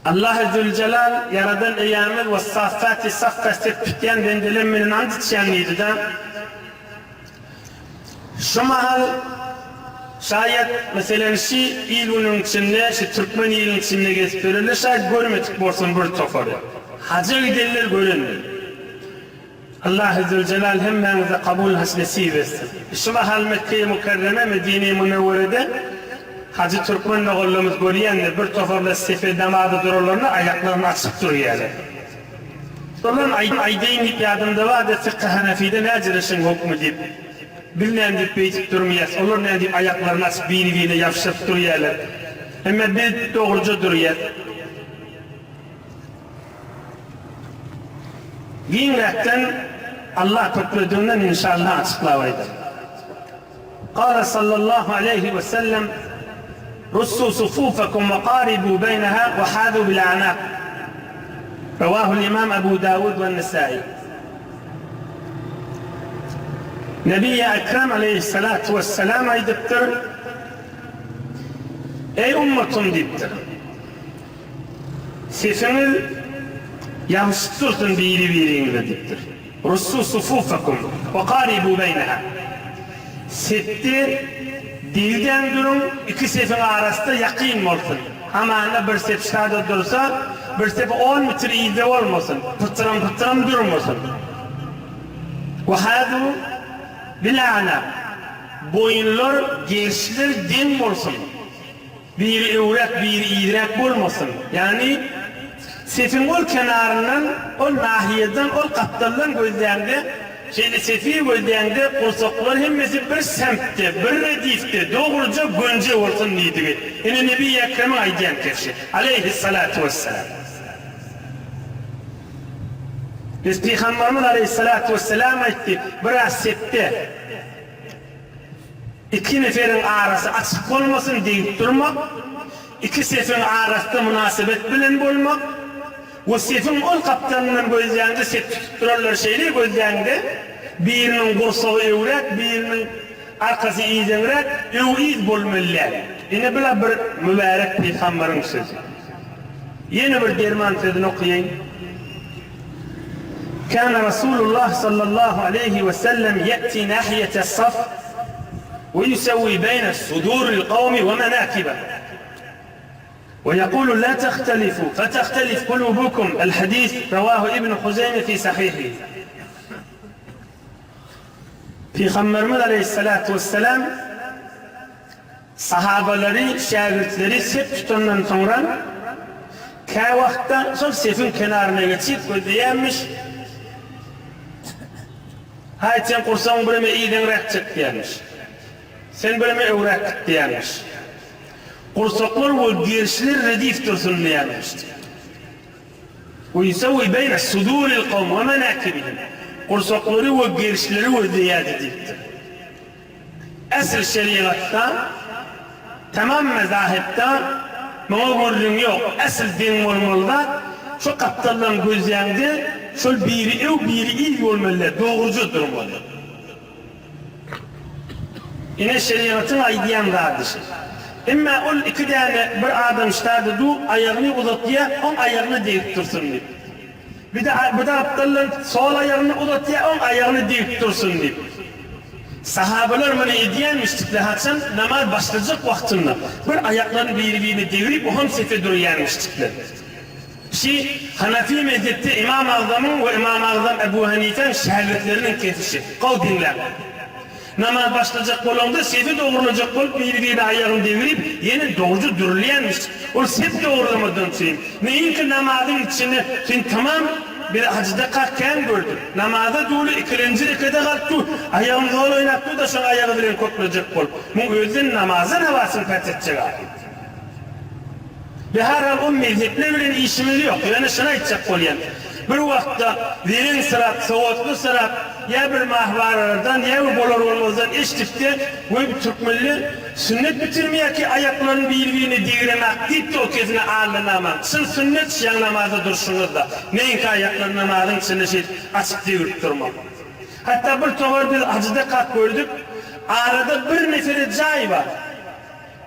Allah Zülcelal yaradan eyyamel ve saffati saffa septyen dendilenmenin antitşenliydi de şu mahal şayet mesela şu ilunun içinde, şu Türkmen ilunun içinde geçip verirler, şayet görmedik borsun bir tofarı. Hacı giderler görünmüyor. Allah Zülcelal hemmenize kabul hasnesi versin. Şu mahal Mekke-i Mukarreme, Medine-i Münevvere'de Hacı Türkmen'le oğlumuz görüyenler bir tofarla sefer damadı dururlarına ayaklarını açıp duruyorlar. Onların aydeyn ip yadımda var da Fıkkı Hanefi'de ne cirişin hukmu deyip bilinen deyip beytip durmayız. Onlar ne deyip ayaklarını açıp bini yapışıp duruyorlar. Ama bir doğrucu duruyor. Dinlerden Allah köprüdüğünden inşallah açıklavaydı. Kâle sallallahu aleyhi ve sellem رصوا صفوفكم وقاربوا بينها وحاذوا بالأعناق رواه الإمام أبو داود والنسائي. Nebi-i Ekrem aleyhissalatu vesselam aydıptır. Ey ummatum deyiptir. Sesiniz yavuştursun biri deyiptir. Russu sufufakum ve qaribu beyneha. Setti dilden durun, iki sefin arasında yakın olsun. Hemen bir sef şurada dursa, bir sef 10 metre iyice olmasın. Pıtırım durmasın. وَحَذُوا بِالْعَنَا boyunlar, gençler dim olsun. Bir evrak, bir idrak olmasın. Yani sefin ol kenarından, o nahiyeden, o kaptaldan gözlerinde sefi gözlerinde kursaklar hemmesi bir semtte, bir redifte, doğruca gönce olsun neydi. Yani Nebi-i Ekrem'e aydiyen kefşi. Aleyhissalatu vesselam. Biz Peygamberimiz aleyhissalatu vesselam etti. Biraz sette iki neferin arası açık olmasın deyip durmak, iki sefin arasında münasebet bilen bulmak, o sefin ol kaptanının gözlerinde set tuturlar şeyler gözlerinde birinin kursağı evrak, birinin arkası iyidenrak ev bulmalılar. Yine böyle bir mübarek Peygamberin sözü. Yeni bir derman sözünü okuyayım. كان رسول الله صلى الله عليه وسلم يأتي ناحية الصف ويسوي بين صدور القوم ومناكبه ويقول لا تختلفوا فتختلف قلوبكم الحديث رواه ابن خزيمة في صحيحه. Peygamberimiz aleyhissalatu vesselam sahabaları, şagirdleri sep tutandan sonra kavakta sol sefin kenarına geçip ödeyenmiş. Hayır sen kursan bölümü iyiden rakçık diyenmiş. Sen bölümü evrak diyenmiş. Kursaklar o girişler redif dursun diyenmişti. ويسوي بين صدور القوم ومناكبهم. Kursakları o girişleri o ziyade edildi. Asıl şeriatta, tamam mezahipte, mağburluğun yok. Asıl din olmalıda, şu kaptalların gözlerinde, şu biri ev, biri il olmalı, doğrucu durmalı. Yine şeriatın aydiyen kardeşi. Ama o iki tane bir adam işlerdi, ayağını uzatıya, on ayağını deyip dursun diye. Bir de aptalların sol ayağını uzatıya, on ayağını deyip dursun diye. Sahabeler bana ediyenmiştikler haçan namaz başlayacak vaktinde. Bir ayaklarını birbirine devirip o sefer duruyormuştuklar. Hanefi mezhepte İmam-ı Azam'ın ve İmam-ı Azam Ebu Hanife'nin şehirlerinin kefişi. Kol dinler. Namaz başlayacak olanda sefi doğrulacak olup birbirine ayağını devirip yeni doğrucu durulayanmış. O sep doğrulamadan söyleyeyim. Neyin ki namazın içine tamam bir hacıda kalkken gördüm. Namaza doğru ikinci rekada kalktı. Ayağını zor oynattı da şu ayağı bilen kopulacak olup. Bu özün namazın havasını fethedecek abi. Ve herhal o mezheple bilen işimiz yok. Yani şuna içecek oluyan. Bir vakta verin sırat, soğutlu sırat ya bir mahvarlardan ya bir bolar olmazdan içtikte bu bir Türkmenli sünnet bitirmeye ki ayaklarını birbirine deviremek deyip de o kezine ağırlanamak. Sünnet şiyan namazda dursunuz da neyin ki ayaklarını namazın içinde açık devirip durmak. Hatta bir tovar bir hacıda kalk gördük. Arada bir neferi cay var.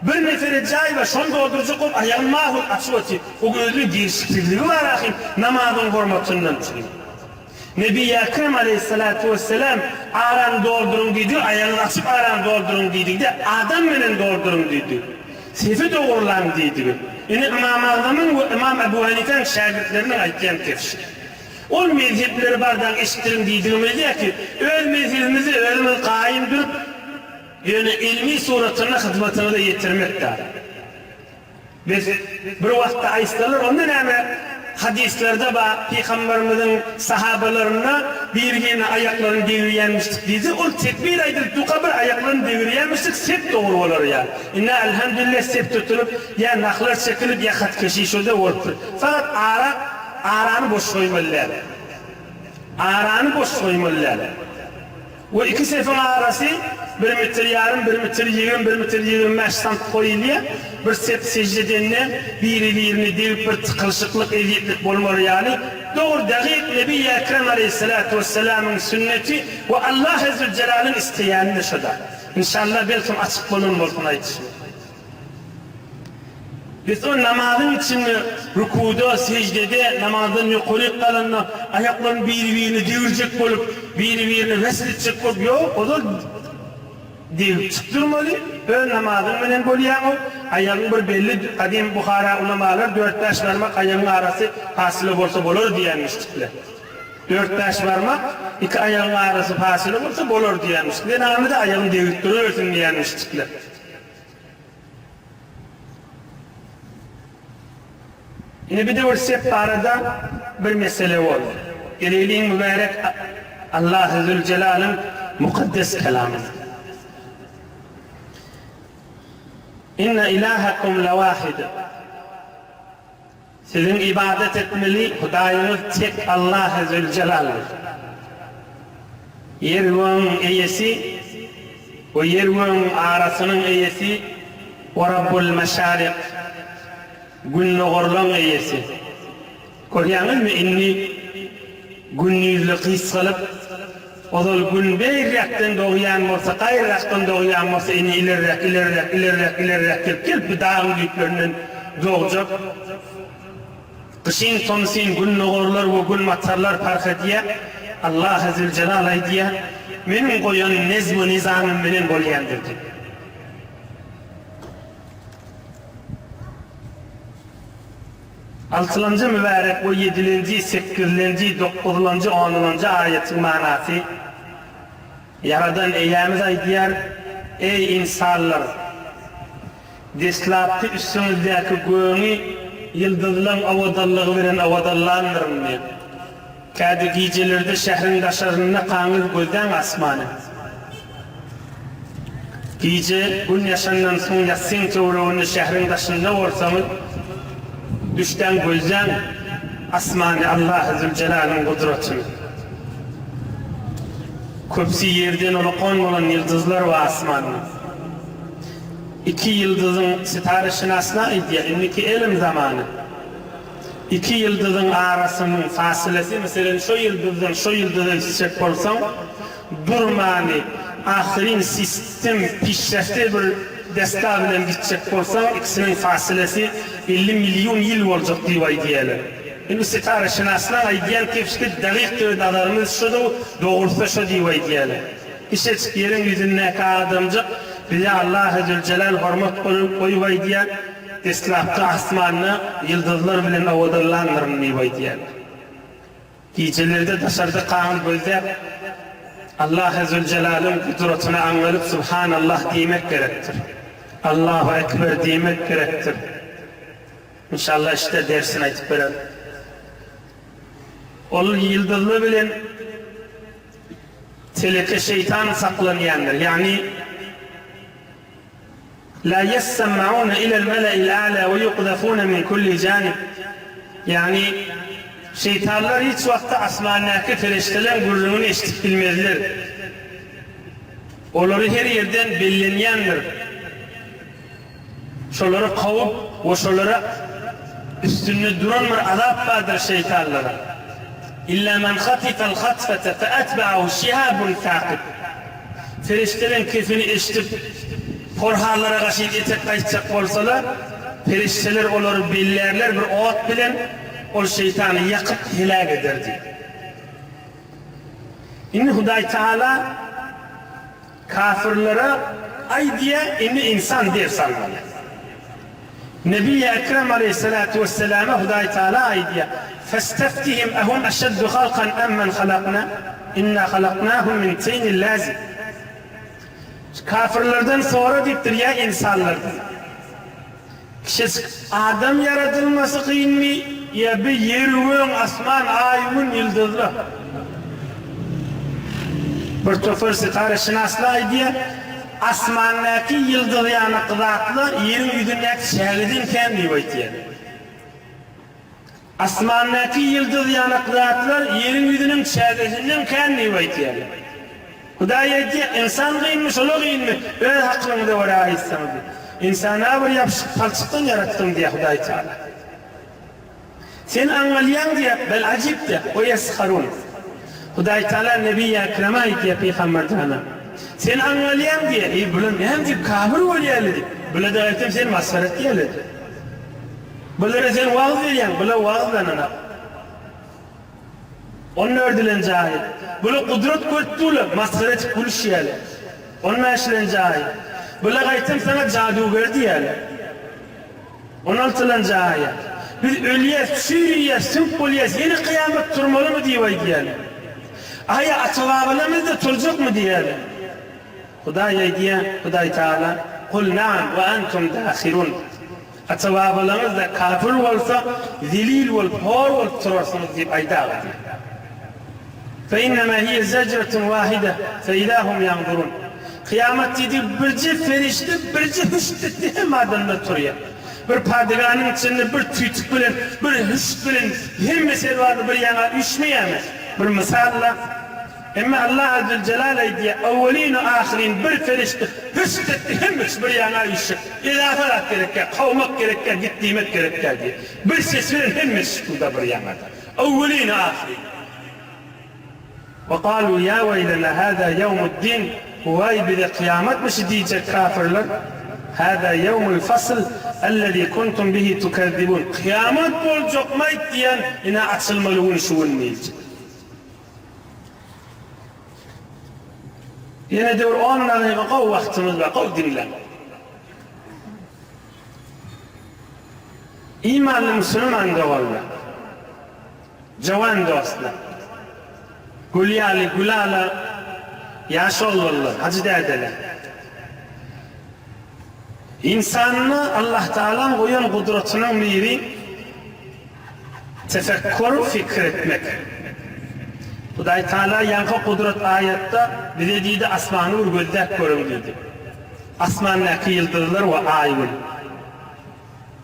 Bir nefere cay ve şon doldurucu kop ayağın mahul açıvati. O gözlü değişikliği var ahin namazın hormatından çıkıyor. Nebi Ekrem Aleyhissalatu vesselam aran doldurun dedi, ayağını açıp aran doldurun dedi de adam menen doldurun dedi. Sefi doğrulan dedi. Yani İmam Azam'ın ve İmam Ebu Hanife'nin şagirdlerinin aytlayan tefsir. Ol mezhepleri bardan eşittirin dediğimizde ki öl mezhebimizi ölümün kaim durup yani ilmi suratına hizmetine de yetirmektir. Biz bir vakti ayıstalar ondan hemen hadislerde Peygamberimizin sahabalarına birgine ayaklarını deviryenmiştik dedi. O tekbir aydır tukabır ayaklarını deviryenmiştik sep doğru olur ya. İnna elhamdülillah sep tutulup ya naklar çekilip ya hat keşiş o da olur. Fakat aranı boş koymalılar. Aranı boş koymalılar. O iki sefin arası bir metre yarım, bir metre 20, bir metre 25 sant koyuluyor. Bir sep secdedenle birini deyip bir tıkılışıklık, eziyetlik bolmalı yani. Doğru dakik Nebi Ekrem Aleyhissalatu vesselam'ın sünneti ve Allah Azze Celal'in isteyenini şada. İnşallah belki açık bulun olsun ayetişim. Biz o namazın içinde rükuda, secdede, namazın yukarı kalanına ayaklarını birini devirecek olup, birini vesledecek olup, yok o da deyip çıktırmalı. Böyle namazın menen boluyan o, ayağın bir belli, kadim Bukhara ulamalar 4 taş varmak ayağın arası fasılı olsa bolur diyenmiştikler. 4 taş varmak, 2 ayağın arası fasılı olsa bolur diyenmiştikler. Namı da ayağını devirttirürsün diyenmiştikler. Yine bir de sep arada bir mesele var. Geleliğin mübarek Allah Zülcelal'ın mukaddes kelamı. İnne ilahakum levahid. Sizin ibadet etmeli Hudayınız tek Allah Zülcelal'dir. Yervun eyesi ve yervun arasının eyesi ve Rabbul Meşarik. Gün oğurlan eyesi. Koruyanız mı inni gün yüzlü kıyız kalıp o da gün bir yaktan doğuyan olsa, gayrı yaktan doğuyan olsa inni ilerrek gelip bir dağın büyüklerinden doğacak. Kışın sonsin gün oğurlar ve gün matarlar fark ediyor. Allah Azze Celal ediyor. Benim koyan nezm-i nizamım benim bolyandır. Altıncı mübarek o 7. 8. 9. 10. ayetin manası Yaradan eyyamiz aydiyar ey insanlar deslaptı üstünüzdeki göğünü yıldızlan avadallığı veren avadallanırım diye. Kâdi giycelerde şehrin daşarına kanır gözden asmanı. Giyce gün yaşandan son yatsın çoğruğunu şehrin daşında orsamı düşten gözden asmanı Allah Zülcelal'ın kudretini. Köpsi yerden olukon olan yıldızlar ve asmanı. 2 yıldızın sitarişinasına iddiya, inniki elim zamanı. 2 yıldızın arasının fasilesi, mesela şu yıldızın çiçek olsan, durmanı, ahirin sistem pişrefte bir desta bilen gidecek olsan, ikisinin fasilesi 50 milyon yıl olacak diye diyelim. Şimdi sitar şinaslar aydiyen tefsir dakik köydalarımız şu da doğrusu şu diye diyelim. İşte yerin yüzündeki adamcık bize Allah Zülcelal hürmet koyup diyen deslaptı asmanını yıldızlar bilen avadırlandırın diye diyelim. Geceleri dışarıda kanun gözler Allah Zülcelal'ın kudretini anlayıp Subhanallah demek gerektir. Allahu Ekber demek gerektir. İnşallah işte dersini aytıp verelim. Ol yıldızlı bilen teleke şeytan saklanayandır. Yani la yessemmaune ilel mele'il a'la ve yuqdafune min kulli canib. Yani şeytanlar hiç vakti asmandaki feriştelerin gurrunu eşitip bilmezler. Onları her yerden bellenyendir. Şoları kavup ve şoları üstünde duran bir azap vardır şeytanlara. İlla men hatifel hatfete fe etba'ahu şihabun thaqib. Feriştelerin keyfini eşitip Korharlara karşı etek kayıtacak olsalar, perişteler onları bellerler, bir ot bilen o şeytanı yakıp helak ederdi. İnni Huday Teala kafirlere ay diye inni insan diye sanmalı. Nebi-i Ekrem Aleyhisselatü Vesselam'a Huday Teala ay diye فَاسْتَفْتِهِمْ اَهُمْ اَشَدُّ خَلْقًا اَمَّنْ خَلَقْنَا اِنَّا خَلَقْنَاهُمْ مِنْ تَيْنِ اللَّازِمِ. Kafirlerden sonra diptir ya insanlardan. Adam yaratılması kıyın mı? Ya bir yerün, asman, ayın, yıldızlar. Bir tofır sitarı şınaslar diye asmandaki yıldız yanıklatlar yerin yüzündeki şehridin kendi baytiyen. Asmandaki yıldız yanıklatlar yerin yüzünün şehridinden kendi baytiyen. Hudaya diye insan kıyınmış, onu kıyınmış. Öyle hakkında var Aleyhisselam diye. İnsana bir yapışık palçıktan yarattım diye Huday Teala. Sen anlayan diye, bel acip diye, o yeskharun. Huday Teala Nebi-i Ekrem'e diye Peygamber'den. Sen anlayan diye, bunu hem diye kafir oluyor diye. Bunu da ettim sen masfaret diye. Bunları sen vaaz veriyen, bunu vaazlanana. Onun ördülen cahil. Bunu kudret koyduğuyla masfaret kulüşüyle. Onun eşlen cahil. Bunu gaytim sana cadugar diye. Onun altılan cahil. Biz ölüyez, sürüyez, sümkülüyez, yeni kıyamet turmalı mı diye. Aya atılabınımız da turcuk mu diye. Huday diye, Huday Teala, kul na'am ve entum dâhirun. Atılabınımız da kafir olsa, zilil ol, hor ol turursunuz diye aydağı diye. فَاِنَّمَا هِيَ زَجْرَةٌ وَاحِدَةٌ فَاِذَا هُمْ يَنْظُرُونَ. Kıyamet dedi, birce ferişte, birce hışt diye madende turuyor. Bir padiganın içinde bir tüytük bilen, bir hışt bilen, hem mesele vardı bir yana üşmeyemez. Bir misalla, ama Allah Azze Celal diye evvelin-i ahirin bir ferişte hışt etti, hem bir yana üşür. İzafelat gerekker, kavmak gerekker, gittiğimet gerekker diye. Bir ses veren hem burada bir yanada. Evvelin-i ahirin. وقالوا يا ويلنا هذا يوم الدين وواي بذا قيامت مش ديجة كافر لك هذا يوم الفصل الذي كنتم به تكذبون قيامت بول جقميت ديان إنا أتصل ملون شون ميلج ينا دور آننا نبقى وقتمز بقى دينلا إيمان المسلمان دوالنا جوان دوستنا Gülyalı, gülala, yaş olurlar, hacı derdiler. İnsanını Allah Teala'nın koyan kudretinin biri tefekkür, fikretmek. Huday Teala yankı kudret ayette bize dedi asmanı bir gözler görün dedi. Asmandaki yıldızlar ve ayın.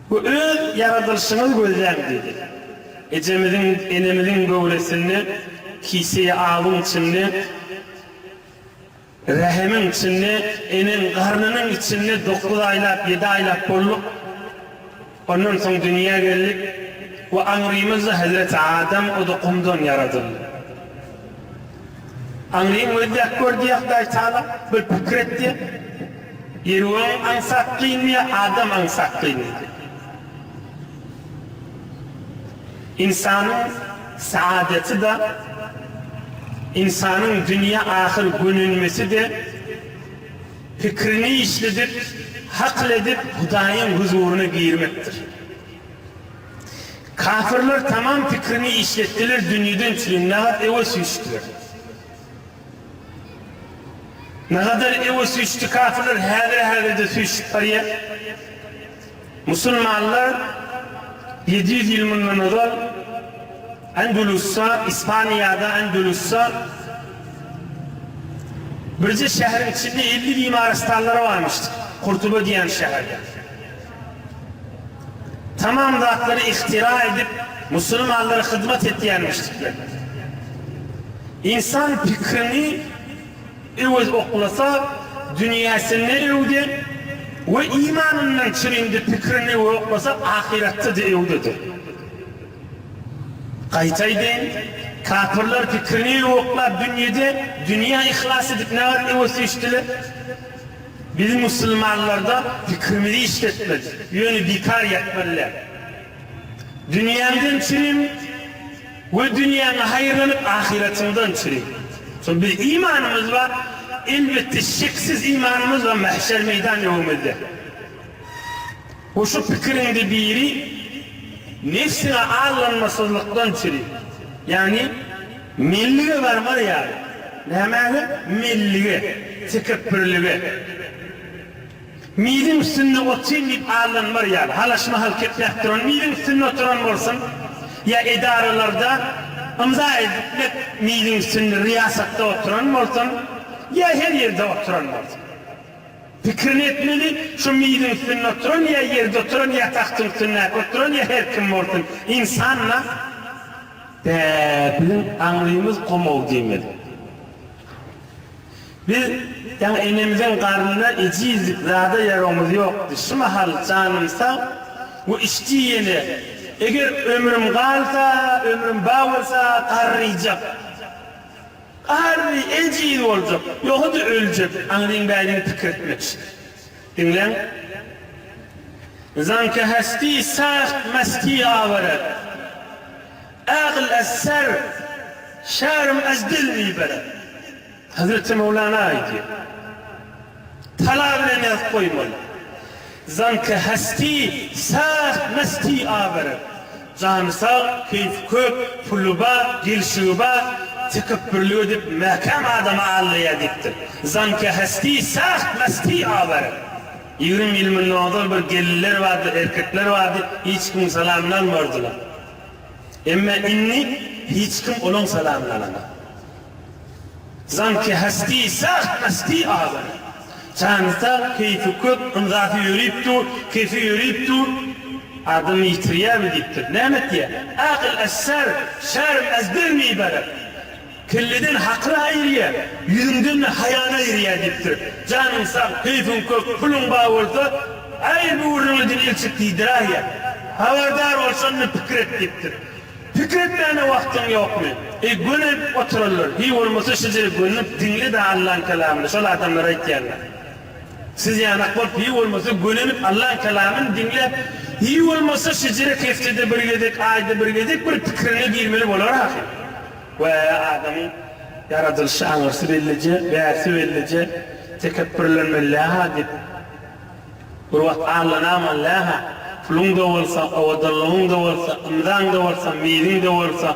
Bu öz yaratılışınız gözler dedi. Ecemizin, enemizin gövresini kiseye ağın içinde, rahimin içinde, enin karnının içinde 9 aylık, 7 aylık bolluk. Ondan sonra dünyaya geldik ve anrimiz Hazreti Adem o da kumdan yaratıldı. Anrim ödek gördü Huday Teala, bir fikretti. Yervan ansaklıyım ya, Adem ansaklıyım dedi. İnsanın saadeti de İnsanın dünya ahir günülmesi de fikrini işledip, hakledip Huday'ın huzuruna girmektir. Kafirler tamam fikrini işlettiler dünyadan çürün, ne kadar eve süçtüler. Ne kadar eve süçtü kafirler, her de süçtü paraya. Müslümanlar 700 yılından evvel Endulus'a, İspanya'da Endulus'a birce şehrin içinde 50 imaristlerleri varmıştı. Kurtuba diyen şehirde. Tamam zatları ihtira edip Müslümanlara hizmet ettiyenmiştikler. İnsan fikrini evvel okulasa dünyasını evde ve imanından çüründü fikrini evvel okulasa ahirette de evdedir. Kaytaydın, kafirler fikrini yoklar dünyada, dünya ihlas edip ne var evvesi iştiler? Biz Müslümanlarda fikrimizi işletmez. Yönü bikar yetmeliler. Dünyanın çirim ve dünyanın hayırlanıp ahiretinden çirim. Sonra bir imanımız var. Elbette şeksiz imanımız var mahşer meydan yevminde. O şu fikrinde biri nefsine ağırlanmasızlıktan çirim. Yani milliğe var yani. Ne mâle? Milliğe, tekebbürlüğe. Midin üstünde oturmayıp ağırlanmar yani. Halaşma halket yaptıran, midin üstünde oturan olsun. Ya idarelerde imza edip midin üstünde riyasatta oturan olsun. Ya her yerde oturan olsun. Fikrini etmeli, şu midin üstünde oturan, ya yerde oturan, ya tahtın üstünde oturan, ya her kim olsun. İnsanla bizim anlayımız komol demeli. Biz yani enemizin karnına ecizlik zada yarımız yoktu. Şu mahal canımsa bu işçiyeni eğer ömrüm kalsa, ömrüm bağırsa tarrayacak. Harbi eciz olacak. Yok da ölecek. Anlayın beyni tüketmek için. Dinlen. Zanke hasti sağ mesti avaret. Ağıl eser şarım ezdilmi beret. Hazreti Mevlana aydı. Talabine yaz koymalı. Zanke hasti sağ mesti avaret. Canı sağ, keyif kök, puluba, dilşuba, tekebbürlü edip mekam adama allayadiptir. Zanke hasti sağ mesti avaret. İlim ilmin nodal bir gelirler vardı, erkekler vardı, hiç kim salamlanmadılar. Ama inni hiç kim onun salamlanmadı. Zanki hasti sağ mesti ağlar. Çanısa keyfi kök, ımzatı yürüyüptü, keyfi yürüyüptü. Adımı yitiriyemediptir. Ne diye? Akıl eser, şerm ezdirmi ibaret. Kelleden hakra ayırıya, yüzünden hayana ayırıyadiptir. Canın sağ, keyfin kök, pulun bağı olsa, ay bu uğrunu dinil çıktıydır ya. Havardar olsan ne fikir ettiktir. Fikretmeyene vaktin yok mu? Gönüp otururlar. Hiç olmasa sizi gönüp dinle de Allah'ın kelamını. Şöyle adamlara ihtiyarlar. Siz yanak bol, hiç olmasa gönüp Allah'ın kelamını dinle. Hiç olmasa sizi keftede bir gedik, ayda bir gedik, bir fikrine girmeli olur ahir. Ve adamın yaratılışı anırsı bellice, versi bellice, tekebbürlenmeli ha deyip. Bir vakit Allah'ın aman laha. Pulun da olsa, avadallığın da olsa, imzan da olsa, midin de olsa,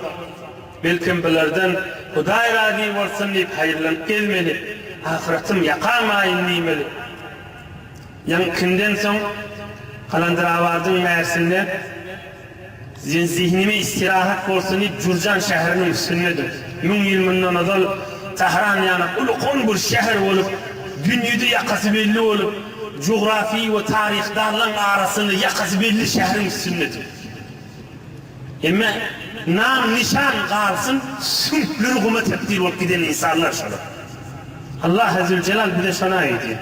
belki bilerden Huday razı olsun deyip hayırlanıp gelmeli. Ahiretim yakalmayın demeli. Yankından son Kalandıravardın mersinde zihnime istirahat olsun deyip Cürcan şehrinin üstündedir. Min ilminden adal Tahran yani ulukun bir şehir olup, dünyada yakası belli olup, coğrafi ve tarih dağların arasında yakası belli şehrin üstündedir. Ama nam nişan kalsın, sümplür kuma tebdil olup giden insanlar şöyle. Allah Azze ve Celal bir de şuna ediyor.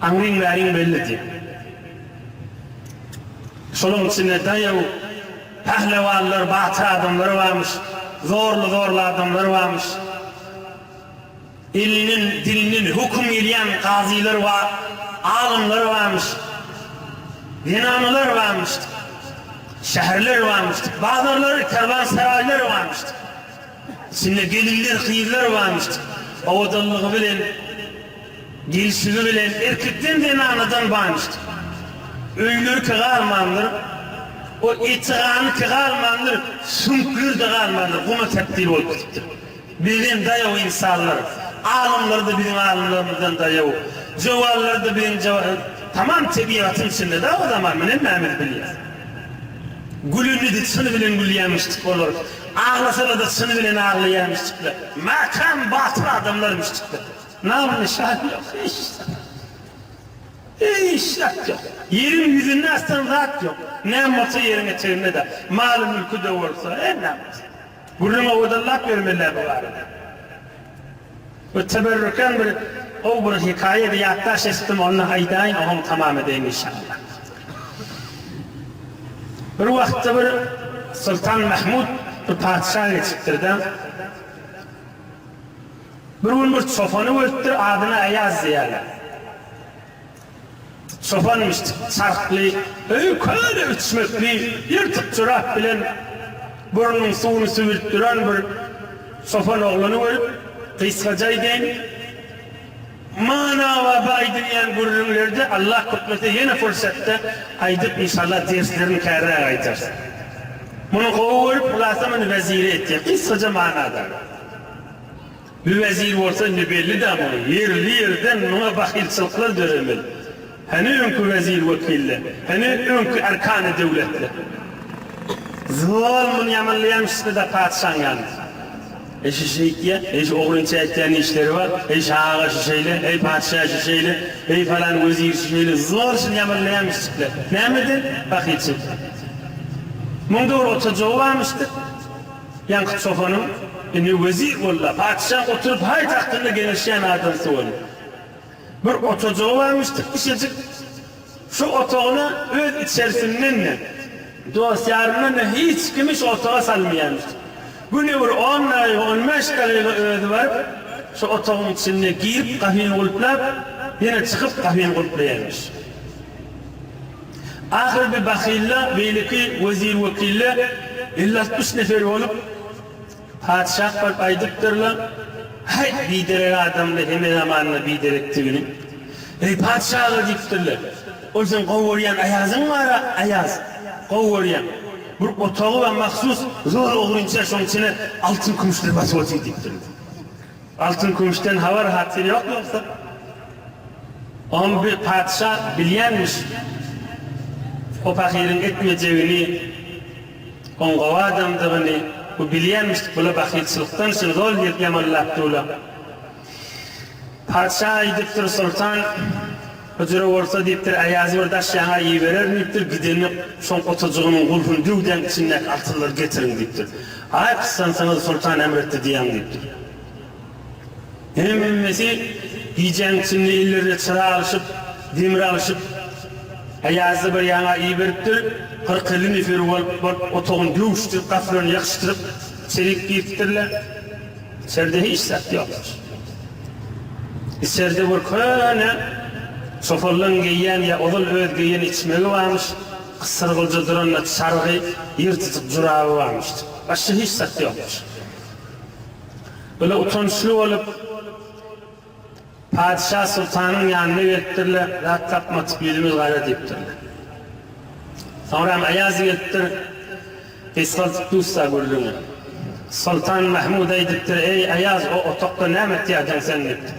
Anlayın verin bellidir. Şunun içinde dayağı, pehlevanlar, batı adamları varmış, zorlu adamlar varmış. Elinin, dilinin hüküm yiyen gaziler var, alimler varmış, dinamlar varmış, şehirler varmış, bazıları kervansaraylar varmış. Şimdi gelirler, kıyırlar varmış. Avadallığı bilen, gelişiği bilen, erkekten de anadan varmış. Öylür ki kalmandır, o itiranı ki kalmandır, sümkür de kalmandır, kuma tebdil olup gitti. Bizim dayağı insanlar, alimler de bizim alimlerimizden dayağı, cevallar da bizim cevallar, tamam tabiatın içinde de o zaman ne memil biliyoruz. Gülünü de sını bilen gülüyemiştik olur, ağlasana da sını bilen ağlayamıştıklar, makam batır adamlarmıştıklar. Namını şahit yok, hiç yok. Yerin yüzünde aslan zat yok. Ne masa yerine çevirme de, malı mülkü de olsa, ne yapmasın. Gülüme odallah vermeler bu arada. Ve teberrüken bir, o bir hikaye bir yaktaş ettim, onunla haydayın, onu tamam edeyim inşallah. Bir vakti bir Sultan Mahmud bir padişah yetiştirdi. Bir gün bir çofanı öttür, adına Ayaz diýerler. Çofanmış, sarklı, köyle ütmekli, yırtık çorap bilen, burnun suunu süvürttüren bir çofan oğlanı görüp, kıskacay deyin, mana ve baydıyan gururlerde Allah kutmete yine fırsatta aydıp inşallah derslerini kâraya aytarsın. Bunu kovup ulaşamını veziri etti. Kısaca manada. Bir vezir olsa ne belli de ama yerli yerden ona bakilçılıklar döremeli. Hani önkü vezir vekille, hani önkü erkan-ı devletle. Zulmün yamanlayamıştı da padişahın yandı. Eşi şeykiye, eşi oğlunca ettiğin işleri var, eşi ağa şişeyle, ey padişah şişeyle, ey falan vezir şişeyle, zulmün yamanlayamıştılar. Ne miydi? Bakilçılık. Mundur otacağı varmıştı. Yankı çofanın, vezir valla, padişah oturup hay tahtında genişleyen adamsı oldu. Bir otacağı varmıştı, işecik. Şu otağına öz içerisinden dosyarından hiç kimiş otağa salmayamıştı. Günü bir 10 ay, 15 dakika ödü var. Şu otağın içine girip kahveni kulplap, yine çıkıp kahveni kulplayamış. Ahir bir bakilla, belki vezir vekille, 53 nefer olup, padişah var aydıktırlar. Hay lider adamla hemen zamanla lider ettiğini. Ey padişahı diktirler. O yüzden kovuryan Ayaz'ın var, Ayaz. Kovuryan. Bir otağı ve mahsus zor olunca şunun içine altın kumuşlar basıp diktirler. Altın kumuştan hava rahatlığı yok yoksa. On bir padişah bilyenmiş. O fakirin etmeyeceğini, on kova adamdığını, bu bilyenmiş, bula bakilçılıktan için rol yiyip yamanlattığıyla. Padişah aydıptır sultan, hücre olsa deyiptir, Ayazı bir daş yana iyi verer deyiptir, gideni son otacığının kulfunu düğden içinden altınlar getirin deyiptir. Ay kıssan sana sultan emretti diyen deyiptir. Hemmesi yiyeceğin içinde illerine çıra alışıp, demir alışıp, Ayazı bir yana iyi veriptir, 40 neferi olup otağın dövüştürüp, kaflarını yakıştırıp, çelik giyiptirler. İçeride hiç sert yoktur. İçeride bir köne, sofallan giyen ya odul öğüt giyen içmeli varmış, kısırgılca duranla sargı, yırtıcık curağı varmıştır. Başka hiç sert yoktur. Böyle utançlı olup, padişah sultanın yanına gettirler, rahat tapmatıp yüzümüz gayret ettirler. Sonra Ayaz gettir, eskaltıp duşsa gördüğünü. Sultan Mahmud'a ediptir, ey Ayaz o otakta ne metiyeceksin sen deyiptir.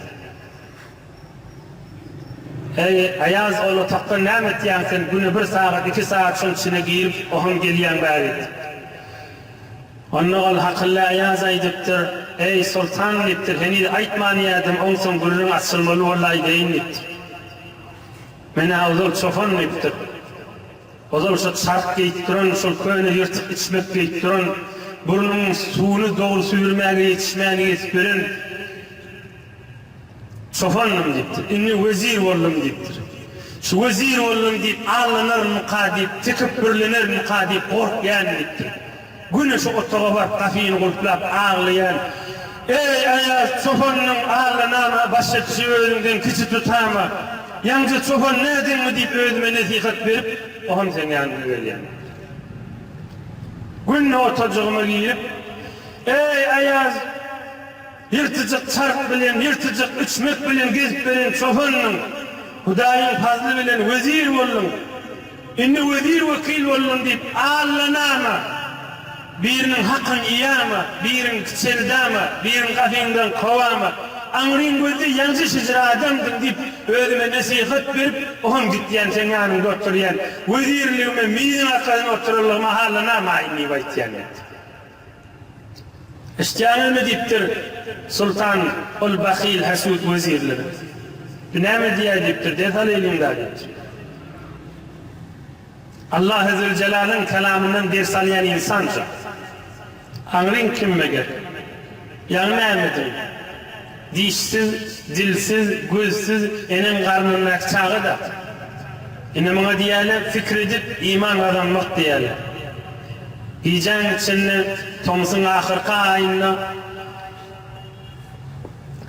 Ey Ayaz o otakta ne metiyeceksin sen, günü 1 saat, 2 saat şunun içine girip, ohun geliyen bari. Onun oğlu hakıllı Ayaz'a ediptir, ey sultan deyiptir, heni aytmaniyadım, onsun gülün açılmalı vallahi deyin deyiptir. Mene oğul çofan deyiptir. Oğul şu çark giyip duran, şu köyüne yırtık içmek giyip duran, burnunun suyunu doğru suyurmaya yetişmeye yetiştirin. Çofanım deyiptir, inni vezir oldum deyiptir. Şu vezir oldum deyip ağlanır mukadip, tıkıp bürlenir mukadip, korkyan deyiptir. Güne şu otağa var, kafini kulplap ağlayan, ey Ayaz çofanın ağlanama, başka kişi önünden kişi tutama, yancı çofan ne edin mi deyip ödüme nesihat verip, oham sen yanına veriyen. Günne otacığıma giyip, ey Ayaz, yırtıcık çark bilen, yırtıcık içmek bilen, gezip bilen çofanın, Hudayın fazlı bilen vezir oldum, inni vezir vekil oldum deyip ağlanama, birinin hakkın iyama, birinin çerdama, birinin kafinden kovama, anlayın gözde yancı şişira adamdır deyip ödüme nesihat verip oham gittiyen sen yanında oturuyan vezirliğime mizin akadına otururluğuma ağlanama inni baytiyen etti. İştiyanımı deyiptir sultan ol bakil hasud vezirleri. Dünemi diye deyiptir, dethal elimde deyiptir. Allah Azze ve Celle'nin kelamından ders alayan insanca. Anlayın kim meğer? Yani Mehmet'im. Dişsiz, dilsiz, gözsiz, enin karnının çağı da. Yine bana diyelim, fikredip iman kazanmak diyelim. Yiyeceğin içinde Tomsun ahırka ayında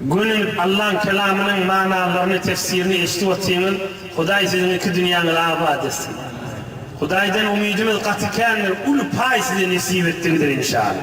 Günün Allah'ın kelamının manalarını, tefsirini eşitip otuğunuz, Huday sizin iki dünyanı abad etsin. Hudaydan umidimiz katıkendir, ulu pay size nesip ettindir inşallah.